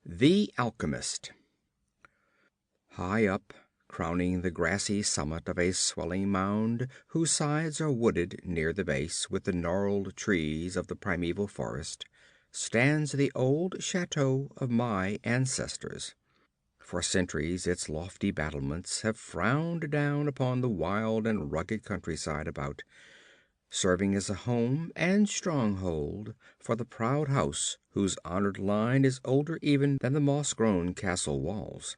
The Alchemist. High up, crowning the grassy summit of a swelling mound whose sides are wooded near the base with the gnarled trees of the primeval forest, stands the old chateau of my ancestors. For centuries its lofty battlements have frowned down upon the wild and rugged countryside about, serving as a home and stronghold for the proud house whose honored line is older even than the moss-grown castle walls.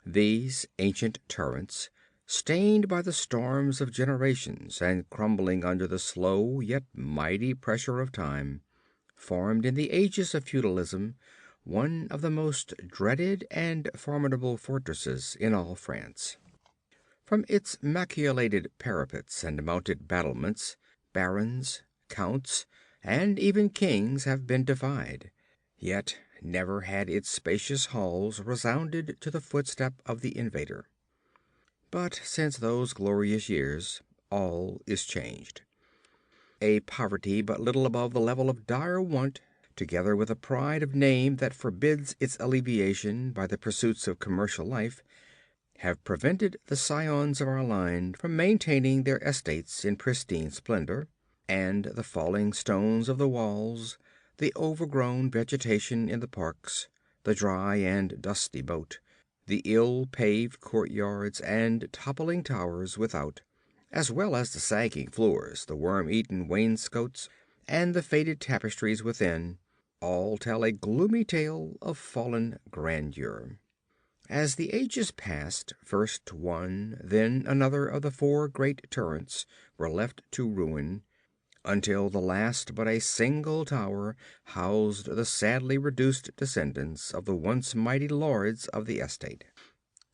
These ancient turrets, stained by the storms of generations and crumbling under the slow yet mighty pressure of time, formed in the ages of feudalism one of the most dreaded and formidable fortresses in all France. From its machicolated parapets and mounted battlements, barons, counts, and even kings have been defied. Yet never had its spacious halls resounded to the footstep of the invader. But since those glorious years, all is changed. A poverty but little above the level of dire want, together with a pride of name that forbids its alleviation by the pursuits of commercial life, have prevented the scions of our line from maintaining their estates in pristine splendor, and the falling stones of the walls, the overgrown vegetation in the parks, the dry and dusty moat, the ill-paved courtyards and toppling towers without, as well as the sagging floors, the worm-eaten wainscots, and the faded tapestries within, all tell a gloomy tale of fallen grandeur. As the ages passed, first one, then another of the four great turrets were left to ruin, until the last but a single tower housed the sadly reduced descendants of the once mighty lords of the estate.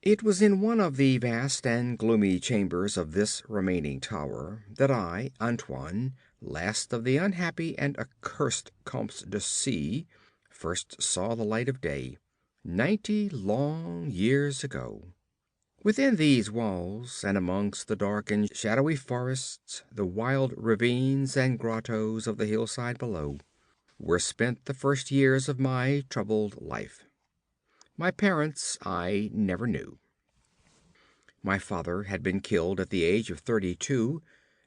It was in one of the vast and gloomy chambers of this remaining tower that I, Antoine, last of the unhappy and accursed Comtes de C, first saw the light of day, 90 long years ago. Within these walls, and amongst the dark and shadowy forests, the wild ravines and grottos of the hillside below, were spent the first years of my troubled life. My parents I never knew. My father had been killed at the age of 32,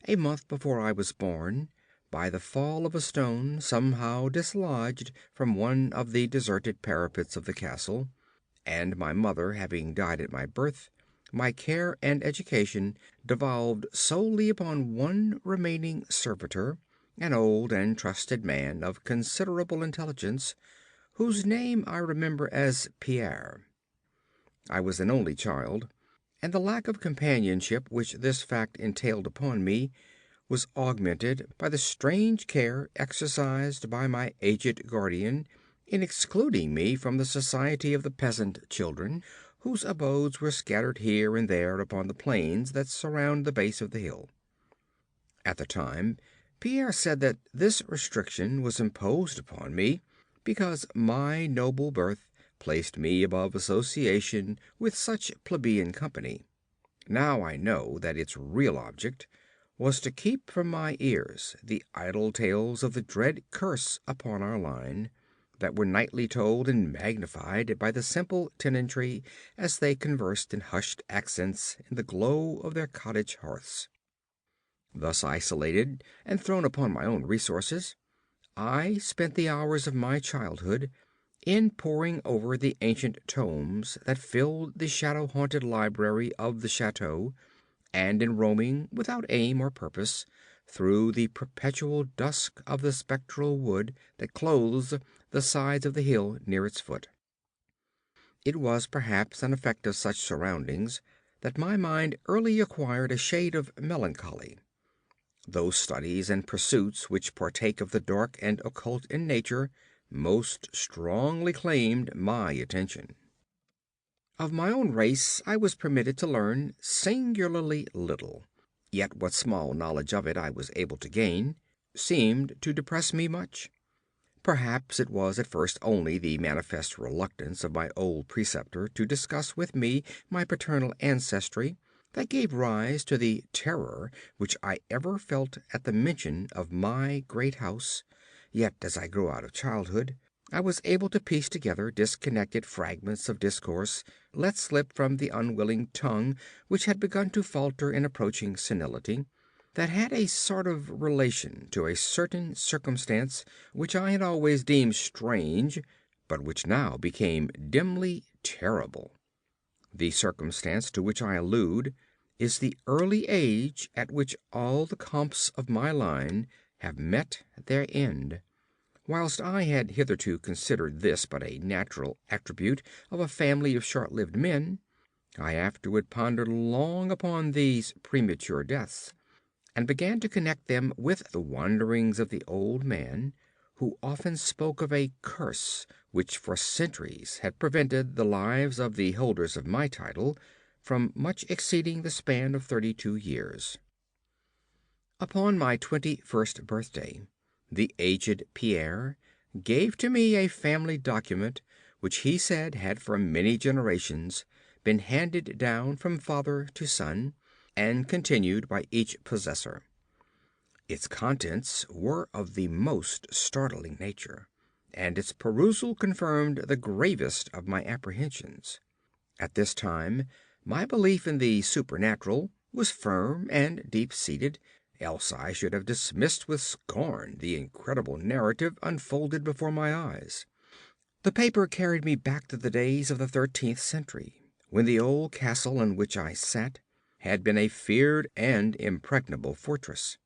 a month before I was born, by the fall of a stone somehow dislodged from one of the deserted parapets of the castle, and my mother having died at my birth, my care and education devolved solely upon one remaining servitor, an old and trusted man of considerable intelligence, whose name I remember as Pierre. I was an only child, and the lack of companionship which this fact entailed upon me was augmented by the strange care exercised by my aged guardian in excluding me from the society of the peasant children, whose abodes were scattered here and there upon the plains that surround the base of the hill. At the time, Pierre said that this restriction was imposed upon me because my noble birth placed me above association with such plebeian company. Now I know that its real object was to keep from my ears the idle tales of the dread curse upon our line, that were nightly told and magnified by the simple tenantry as they conversed in hushed accents in the glow of their cottage hearths. Thus isolated and thrown upon my own resources, I spent the hours of my childhood in poring over the ancient tomes that filled the shadow-haunted library of the chateau, and in roaming without aim or purpose through the perpetual dusk of the spectral wood that clothes the sides of the hill near its foot. It was perhaps an effect of such surroundings that my mind early acquired a shade of melancholy. Those studies and pursuits which partake of the dark and occult in nature most strongly claimed my attention. Of my own race I was permitted to learn singularly little, yet what small knowledge of it I was able to gain seemed to depress me much. Perhaps it was at first only the manifest reluctance of my old preceptor to discuss with me my paternal ancestry that gave rise to the terror which I ever felt at the mention of my great house, yet as I grew out of childhood I was able to piece together disconnected fragments of discourse let slip from the unwilling tongue which had begun to falter in approaching senility, that had a sort of relation to a certain circumstance which I had always deemed strange, but which now became dimly terrible. The circumstance to which I allude is the early age at which all the comps of my line have met their end. Whilst I had hitherto considered this but a natural attribute of a family of short-lived men, I afterward pondered long upon these premature deaths, and began to connect them with the wanderings of the old man, who often spoke of a curse which for centuries had prevented the lives of the holders of my title from much exceeding the span of 32 years. Upon my 21st birthday, the aged Pierre gave to me a family document which he said had for many generations been handed down from father to son, and continued by each possessor. Its contents were of the most startling nature, and its perusal confirmed the gravest of my apprehensions. At this time my belief in the supernatural was firm and deep-seated, else I should have dismissed with scorn the incredible narrative unfolded before my eyes. The paper carried me back to the days of the 13th century, when the old castle in which I sat had been a feared and impregnable fortress.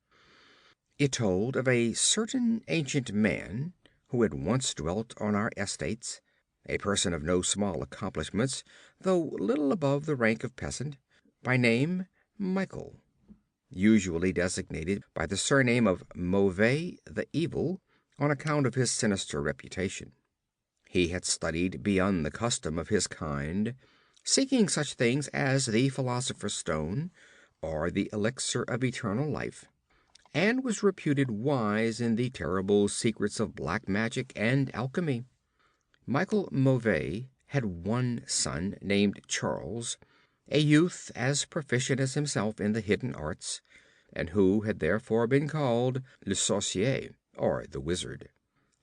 It told of a certain ancient man who had once dwelt on our estates, a person of no small accomplishments, though little above the rank of peasant, by name Michael, usually designated by the surname of Mauvais the Evil, on account of his sinister reputation. He had studied beyond the custom of his kind, seeking such things as the philosopher's stone or the elixir of eternal life, and was reputed wise in the terrible secrets of black magic and alchemy. Michael Mauvais had one son named Charles, a youth as proficient as himself in the hidden arts, and who had therefore been called Le Sorcier, or the Wizard.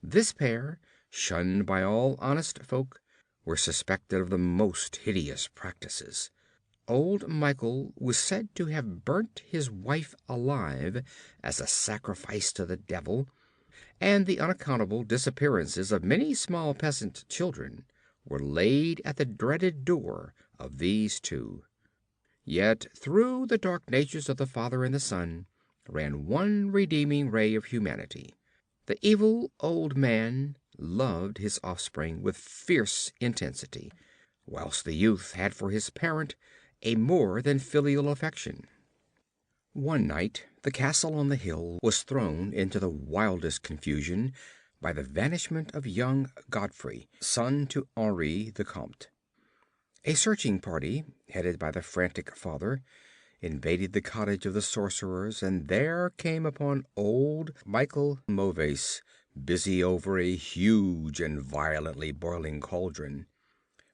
This pair, shunned by all honest folk, were suspected of the most hideous practices. Old Michael was said to have burnt his wife alive as a sacrifice to the devil, and the unaccountable disappearances of many small peasant children were laid at the dreaded door of these two. Yet through the dark natures of the father and the son ran one redeeming ray of humanity. The evil old man loved his offspring with fierce intensity, whilst the youth had for his parent a more than filial affection. One night the castle on the hill was thrown into the wildest confusion by the vanishment of young Godfrey, son to Henri the Comte. A searching party, headed by the frantic father, invaded the cottage of the sorcerers, and there came upon old Michael Mauvais, busy over a huge and violently boiling cauldron.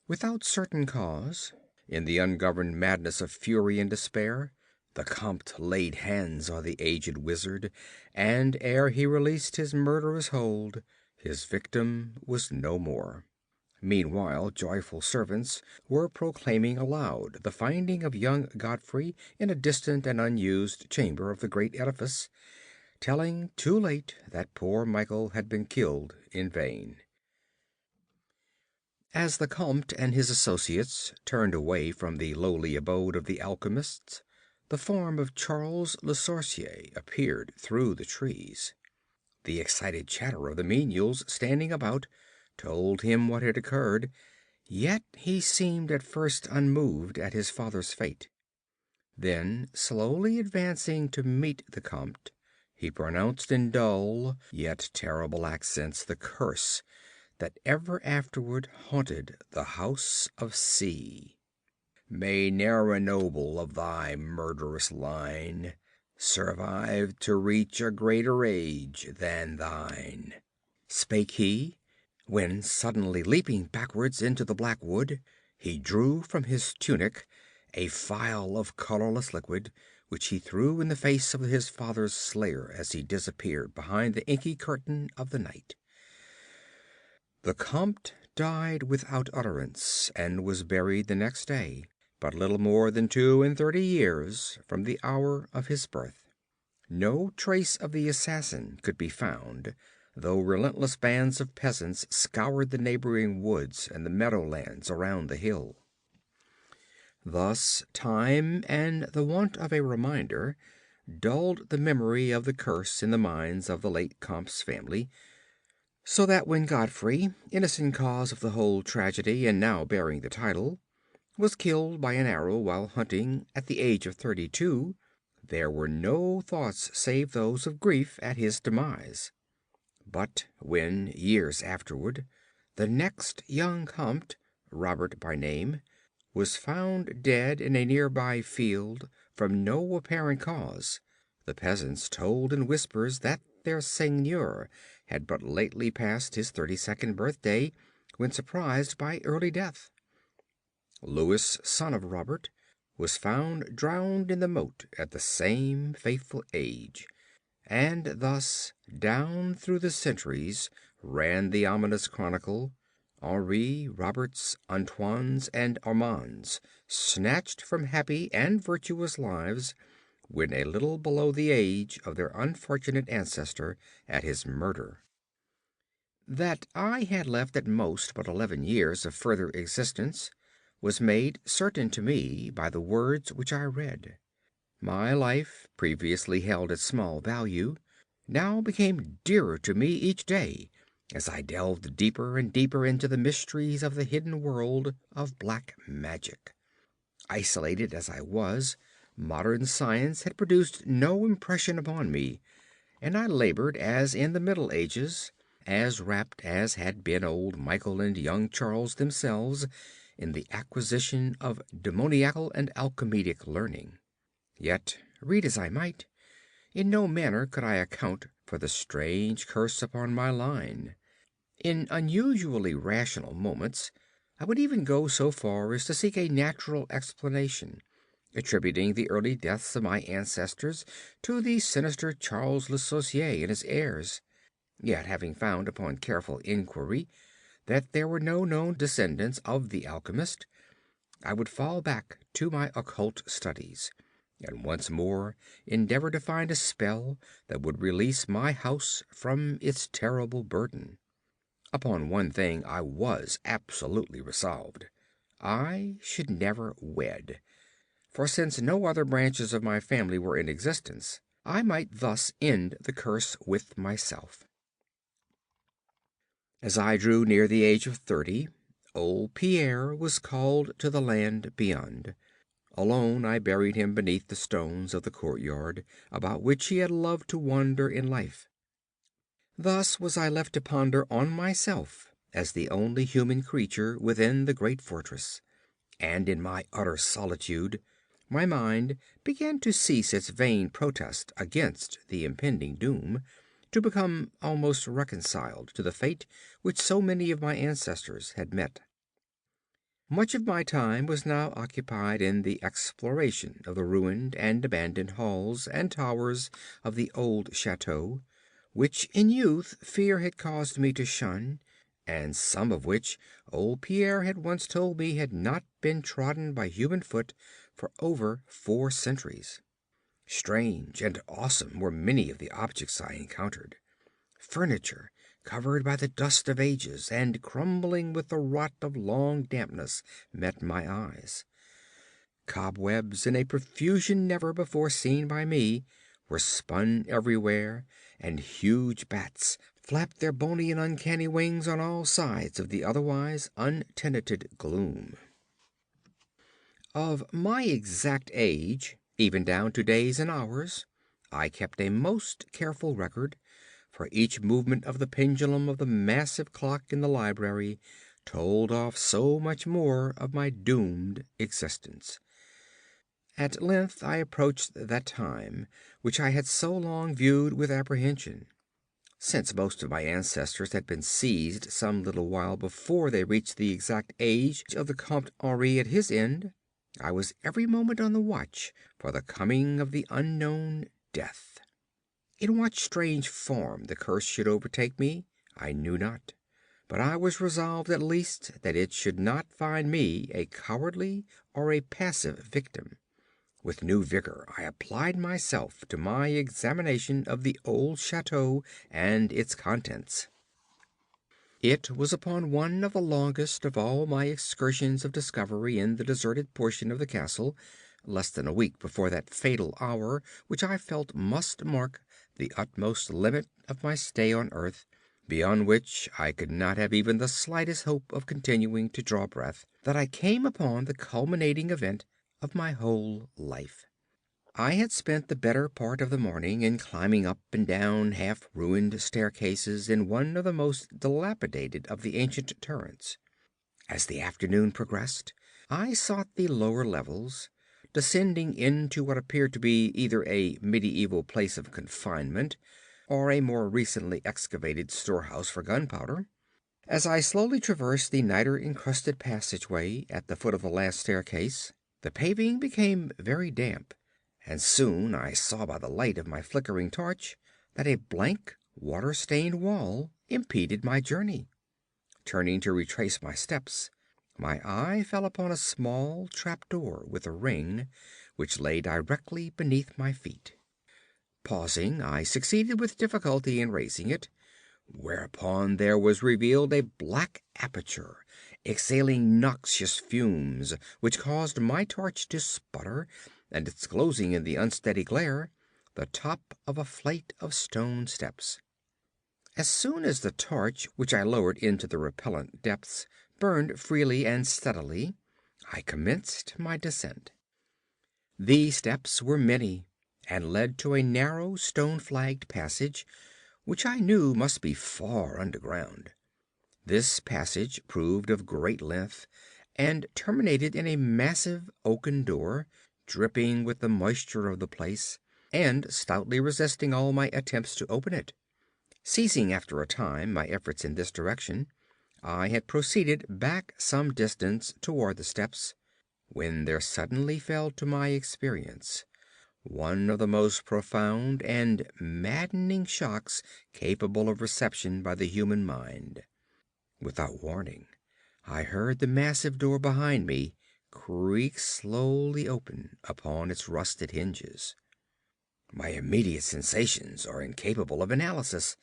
Without certain cause, in the ungoverned madness of fury and despair, the Comte laid hands on the aged wizard, and ere he released his murderous hold, his victim was no more. Meanwhile, joyful servants were proclaiming aloud the finding of young Godfrey in a distant and unused chamber of the great edifice, telling too late that poor Michael had been killed in vain. As the Comte and his associates turned away from the lowly abode of the alchemists, the form of Charles Le Sorcier appeared through the trees. The excited chatter of the menials standing about told him what had occurred, yet he seemed at first unmoved at his father's fate. Then, slowly advancing to meet the Comte, he pronounced in dull yet terrible accents the curse that ever afterward haunted the House of C. May ne'er a noble of thy murderous line survive to reach a greater age than thine, spake he, when suddenly leaping backwards into the black wood, he drew from his tunic a phial of colorless liquid, which he threw in the face of his father's slayer as he disappeared behind the inky curtain of the night. The Comte died without utterance, and was buried the next day, but little more than 32 years from the hour of his birth. No trace of the assassin could be found, though relentless bands of peasants scoured the neighboring woods and the meadowlands around the hill. Thus time and the want of a reminder dulled the memory of the curse in the minds of the late Comte's family, so that when Godfrey, innocent cause of the whole tragedy and now bearing the title, was killed by an arrow while hunting at the age of 32, there were no thoughts save those of grief at his demise. But when, years afterward, the next young Comte, Robert by name, was found dead in a nearby field from no apparent cause, the peasants told in whispers that their seigneur had but lately passed his 32nd birthday when surprised by early death. Louis, son of Robert, was found drowned in the moat at the same fateful age, and thus down through the centuries ran the ominous chronicle: Henri, Roberts, Antoines, and Armands, snatched from happy and virtuous lives when a little below the age of their unfortunate ancestor at his murder. That I had left at most but 11 years of further existence was made certain to me by the words which I read. My life, previously held at small value, now became dearer to me each day as I delved deeper and deeper into the mysteries of the hidden world of black magic. Isolated as I was, modern science had produced no impression upon me, and I labored as in the Middle Ages, as wrapped as had been old Michael and young Charles themselves in the acquisition of demoniacal and alchemical learning. Yet, read as I might, in no manner could I account for the strange curse upon my line. In unusually rational moments I would even go so far as to seek a natural explanation, attributing the early deaths of my ancestors to the sinister Charles Le Sorcier and his heirs. Yet, having found upon careful inquiry that there were no known descendants of the Alchemist, I would fall back to my occult studies, and once more endeavor to find a spell that would release my house from its terrible burden. Upon one thing I was absolutely resolved: I should never wed, for since no other branches of my family were in existence, I might thus end the curse with myself. As I drew near the age of 30, old Pierre was called to the land beyond. Alone I buried him beneath the stones of the courtyard, about which he had loved to wander in life. Thus was I left to ponder on myself as the only human creature within the great fortress, and in my utter solitude my mind began to cease its vain protest against the impending doom, to become almost reconciled to the fate which so many of my ancestors had met. Much of my time was now occupied in the exploration of the ruined and abandoned halls and towers of the old chateau, which in youth fear had caused me to shun, and some of which old Pierre had once told me had not been trodden by human foot for over 4 centuries. Strange and awesome were many of the objects I encountered. Furniture covered by the dust of ages and crumbling with the rot of long dampness met my eyes. Cobwebs in a profusion never before seen by me were spun everywhere, and huge bats flapped their bony and uncanny wings on all sides of the otherwise untenanted gloom. Of my exact age, even down to days and hours, I kept a most careful record, for each movement of the pendulum of the massive clock in the library told off so much more of my doomed existence. At length I approached that time which I had so long viewed with apprehension. Since most of my ancestors had been seized some little while before they reached the exact age of the Comte Henri at his end, I was every moment on the watch for the coming of the unknown death. In what strange form the curse should overtake me, I knew not, but I was resolved at least that it should not find me a cowardly or a passive victim. With new vigor I applied myself to my examination of the old chateau and its contents. It was upon one of the longest of all my excursions of discovery in the deserted portion of the castle, less than a week before that fatal hour which I felt must mark the utmost limit of my stay on earth, beyond which I could not have even the slightest hope of continuing to draw breath, that I came upon the culminating event of my whole life. I had spent the better part of the morning in climbing up and down half ruined staircases in one of the most dilapidated of the ancient turrets. As the afternoon progressed, I sought the lower levels, descending into what appeared to be either a medieval place of confinement or a more recently excavated storehouse for gunpowder. As I slowly traversed the niter-encrusted passageway at the foot of the last staircase, the paving became very damp, and soon I saw by the light of my flickering torch that a blank, water-stained wall impeded my journey. Turning to retrace my steps, my eye fell upon a small trapdoor with a ring, which lay directly beneath my feet. Pausing, I succeeded with difficulty in raising it, whereupon there was revealed a black aperture, exhaling noxious fumes, which caused my torch to sputter, and disclosing in the unsteady glare the top of a flight of stone steps. As soon as the torch, which I lowered into the repellent depths, burned freely and steadily, I commenced my descent. The steps were many, and led to a narrow stone-flagged passage, which I knew must be far underground. This passage proved of great length, and terminated in a massive oaken door, dripping with the moisture of the place, and stoutly resisting all my attempts to open it. Ceasing after a time my efforts in this direction, I had proceeded back some distance toward the steps, when there suddenly fell to my experience one of the most profound and maddening shocks capable of reception by the human mind. Without warning, I heard the massive door behind me creak slowly open upon its rusted hinges. My immediate sensations are incapable of analysis.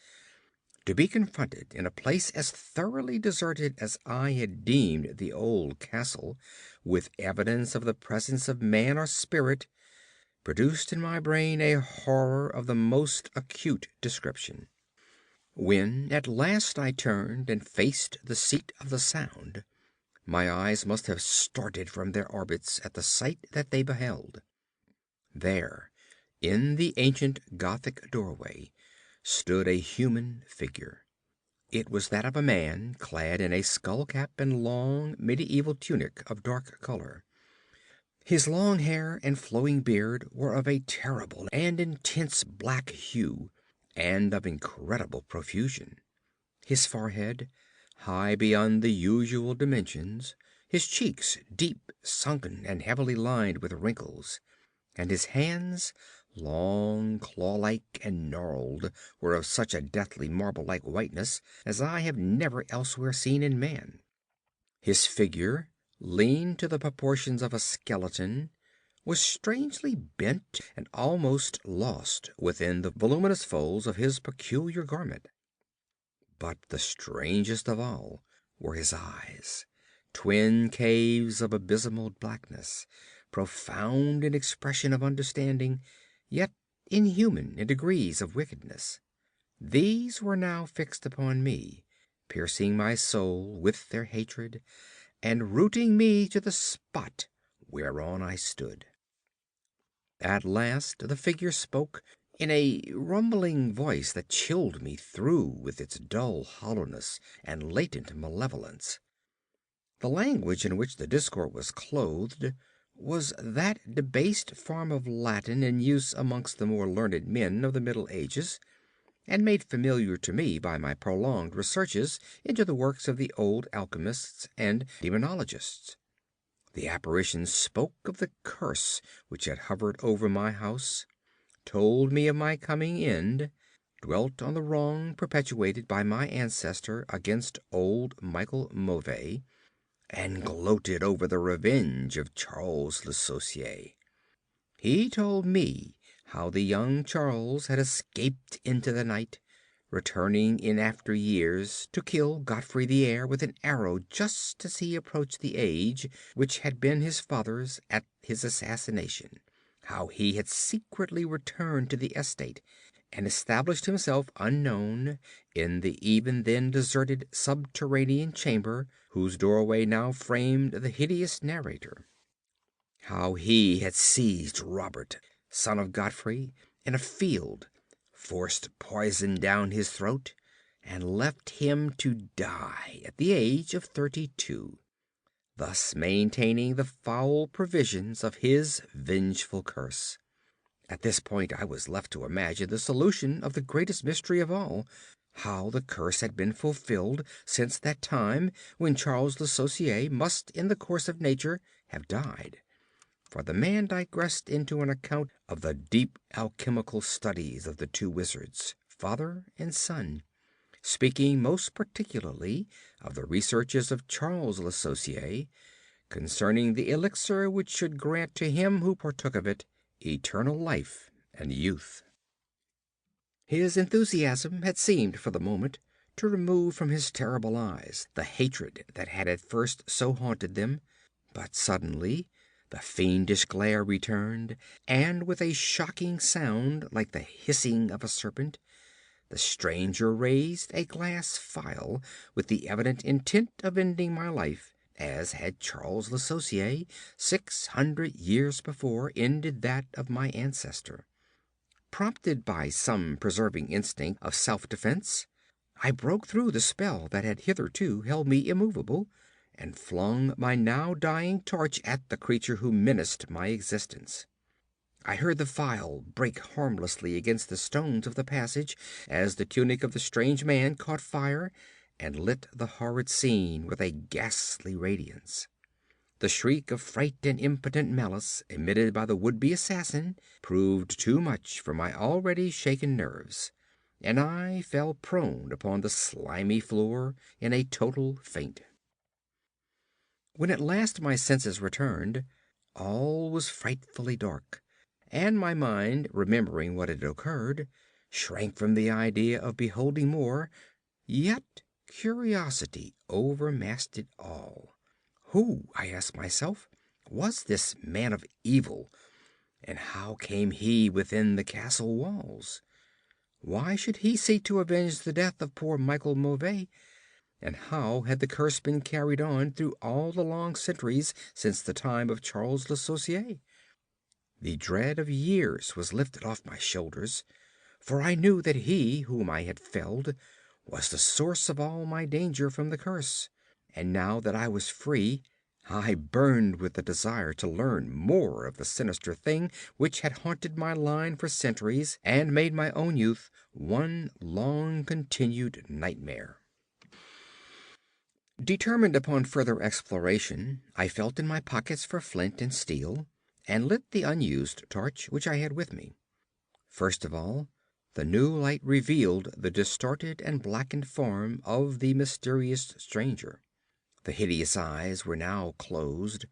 To be confronted in a place as thoroughly deserted as I had deemed the old castle, with evidence of the presence of man or spirit, produced in my brain a horror of the most acute description. When at last I turned and faced the seat of the sound, my eyes must have started from their orbits at the sight that they beheld. There, in the ancient Gothic doorway, stood a human figure. It was that of a man clad in a skull-cap and long medieval tunic of dark color. His long hair and flowing beard were of a terrible and intense black hue, and of incredible profusion. His forehead, high beyond the usual dimensions, his cheeks deep sunken and heavily lined with wrinkles, and his hands, long, claw-like, and gnarled, were of such a deathly marble-like whiteness as I have never elsewhere seen in man. His figure, lean to the proportions of a skeleton, was strangely bent and almost lost within the voluminous folds of his peculiar garment. But the strangest of all were his eyes, twin caves of abysmal blackness, profound in expression of understanding, yet inhuman in degrees of wickedness. These were now fixed upon me, piercing my soul with their hatred, and rooting me to the spot whereon I stood. At last the figure spoke in a rumbling voice that chilled me through with its dull hollowness and latent malevolence. The language in which the discourse was clothed was that debased form of Latin in use amongst the more learned men of the Middle Ages, and made familiar to me by my prolonged researches into the works of the old alchemists and demonologists. The apparition spoke of the curse which had hovered over my house, told me of my coming end, dwelt on the wrong perpetuated by my ancestor against old Michael Mauvais, and gloated over the revenge of Charles Le Saucier. He told me how the young Charles had escaped into the night, returning in after years to kill Godfrey the heir with an arrow just as he approached the age which had been his father's at his assassination. How he had secretly returned to the estate and established himself unknown in the even then deserted subterranean chamber whose doorway now framed the hideous narrator. How he had seized Robert, son of Godfrey, in a field, forced poison down his throat, and left him to die at the age of 32, thus maintaining the foul provisions of his vengeful curse. At this point I was left to imagine the solution of the greatest mystery of all, how the curse had been fulfilled since that time when Charles Le Saucier must in the course of nature have died. For the man digressed into an account of the deep alchemical studies of the two wizards, father and son, speaking most particularly of the researches of Charles Le Saucier concerning the elixir which should grant to him who partook of it eternal life and youth. His enthusiasm had seemed for the moment to remove from his terrible eyes the hatred that had at first so haunted them, but suddenly the fiendish glare returned, and with a shocking sound like the hissing of a serpent, the stranger raised a glass phial with the evident intent of ending my life, as had Charles Le Saucier 600 years before ended that of my ancestor. Prompted by some preserving instinct of self-defense, I broke through the spell that had hitherto held me immovable, and flung my now dying torch at the creature who menaced my existence. I heard the phial break harmlessly against the stones of the passage as the tunic of the strange man caught fire and lit the horrid scene with a ghastly radiance. The shriek of fright and impotent malice emitted by the would-be assassin proved too much for my already shaken nerves, and I fell prone upon the slimy floor in a total faint. When at last my senses returned, all was frightfully dark, and my mind, remembering what had occurred, shrank from the idea of beholding more, yet curiosity overmastered all. Who, I asked myself, was this man of evil, and how came he within the castle walls? Why should he seek to avenge the death of poor Michael Mauvais? And how had the curse been carried on through all the long centuries since the time of Charles Le Saucier? The dread of years was lifted off my shoulders, for I knew that he whom I had felled was the source of all my danger from the curse, and now that I was free, I burned with the desire to learn more of the sinister thing which had haunted my line for centuries and made my own youth one long continued nightmare. Determined upon further exploration, I felt in my pockets for flint and steel, and lit the unused torch which I had with me. First of all, the new light revealed the distorted and blackened form of the mysterious stranger. The hideous eyes were now closed.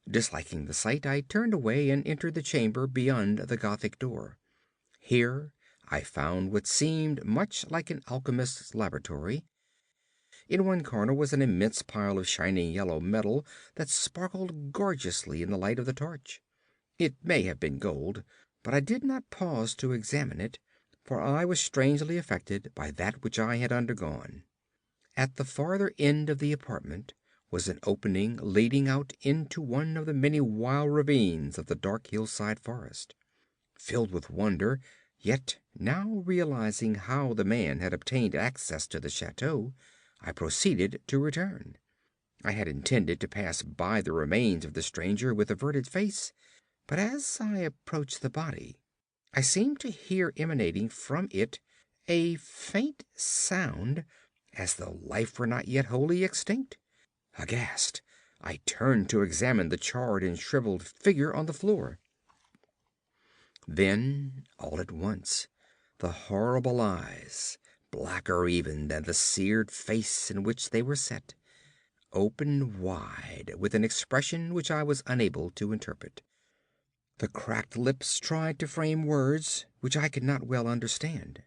Disliking the sight, I turned away and entered the chamber beyond the Gothic door. Here I found what seemed much like an alchemist's laboratory. In one corner was an immense pile of shining yellow metal that sparkled gorgeously in the light of the torch. It may have been gold, but I did not pause to examine it, for I was strangely affected by that which I had undergone. At the farther end of the apartment was an opening leading out into one of the many wild ravines of the dark hillside forest. Filled with wonder, yet now realizing how the man had obtained access to the chateau, I proceeded to return. I had intended to pass by the remains of the stranger with averted face, but as I approached the body, I seemed to hear emanating from it a faint sound, as though life were not yet wholly extinct. Aghast, I turned to examine the charred and shriveled figure on the floor. Then, all at once, The horrible eyes, blacker even than the seared face in which they were set, opened wide with an expression which I was unable to interpret. The cracked lips tried to frame words which I could not well understand.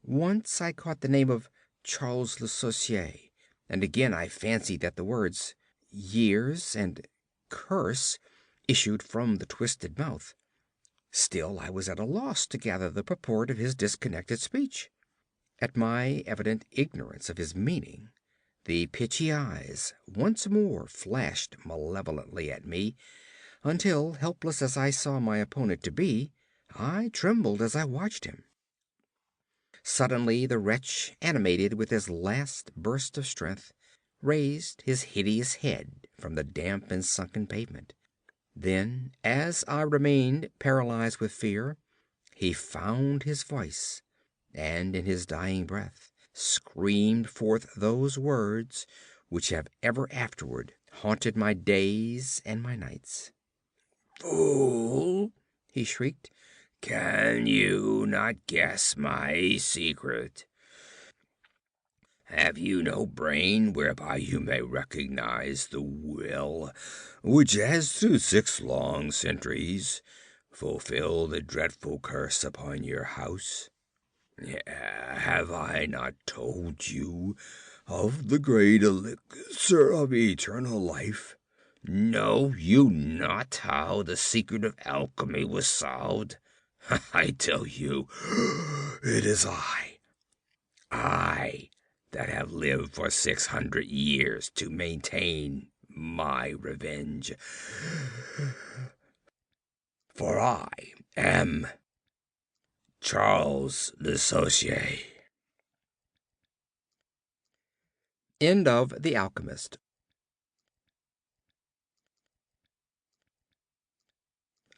Once I caught the name of Charles Le Sorcier, and again I fancied that the words years and curse issued from the twisted mouth. Still I was at a loss to gather the purport of his disconnected speech. At my evident ignorance of his meaning, the pitchy eyes once more flashed malevolently at me, until, helpless as I saw my opponent to be, I trembled as I watched him. Suddenly the wretch, animated with his last burst of strength, raised his hideous head from the damp and sunken pavement. Then, as I remained paralyzed with fear, he found his voice, and in his dying breath screamed forth those words which have ever afterward haunted my days and my nights. "Fool!" he shrieked. "Can you not guess my secret? Have you no brain whereby you may recognize the will which has through 6 long centuries fulfilled the dreadful curse upon your house? Have I not told you of the great elixir of eternal life? Know you not how the secret of alchemy was solved? I tell you, it is I that have lived for 600 years to maintain my revenge. For I am Charles Le Sorcier." End of The Alchemist,